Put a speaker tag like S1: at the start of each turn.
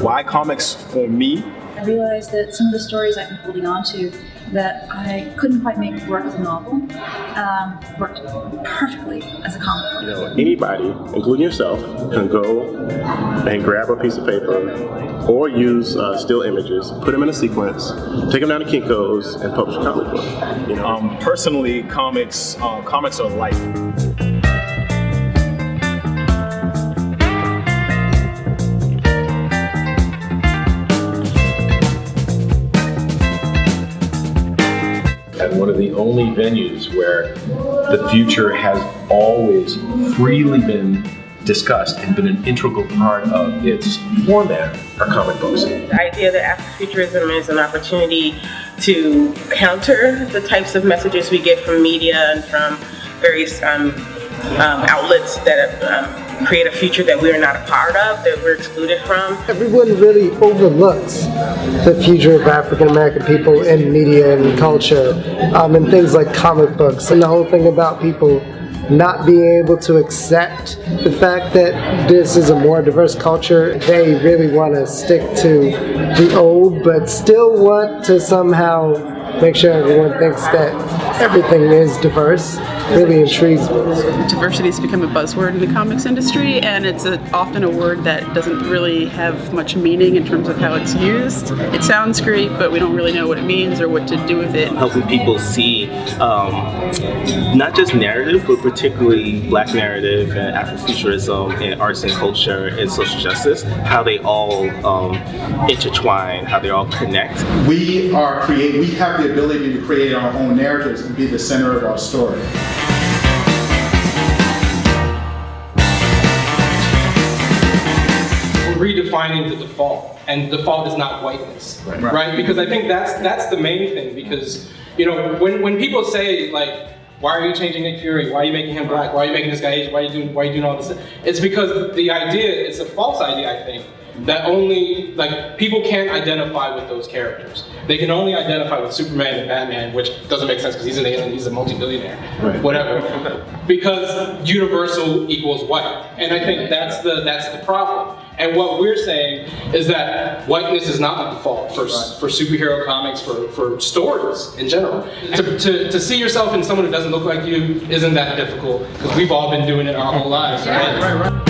S1: Why comics for me?
S2: I realized that some of the stories I've been holding on to that I couldn't quite make work as a novel worked perfectly as a comic book.
S3: You know, anybody, including yourself, can go and grab a piece of paper or use still images, put them in a sequence, take them down to Kinko's, and publish a comic book. You know?
S1: Personally, comics are life.
S4: And one of the only venues where the future has always freely been discussed and been an integral part of its format are comic books.
S5: The idea that Afrofuturism is an opportunity to counter the types of messages we get from media and from various outlets that create a future that we're not a part of, that we're excluded from.
S6: Everyone really overlooks the future of African American people in media and culture, and things like comic books, and the whole thing about people not being able to accept the fact that this is a more diverse culture. They really want to stick to the old, but still want to somehow make sure everyone thinks that everything is diverse. Really intrigues me.
S7: Diversity has become a buzzword in the comics industry, and it's often a word that doesn't really have much meaning in terms of how it's used. It sounds great, but we don't really know what it means or what to do with it.
S8: Helping people see not just narrative, but particularly Black narrative and Afrofuturism and arts and culture and social justice, how they all intertwine, how they all connect.
S9: We have the ability to create our own narratives and be the center of our story.
S10: Redefining the default, and default is not whiteness, right? Because I think that's the main thing. Because when people say like, why are you changing Nick Fury? Why are you making him black? Why are you making this guy Asian? Why are you doing all this? It's because the idea, it's a false idea, I think, that only people can't identify with those characters. They can only identify with Superman and Batman, which doesn't make sense because he's an alien, he's a multi-billionaire, whatever. Because universal equals white, and I think that's the problem. And what we're saying is that whiteness is not the default for superhero comics, for stories in general. To see yourself in someone who doesn't look like you isn't that difficult because we've all been doing it our whole lives, right?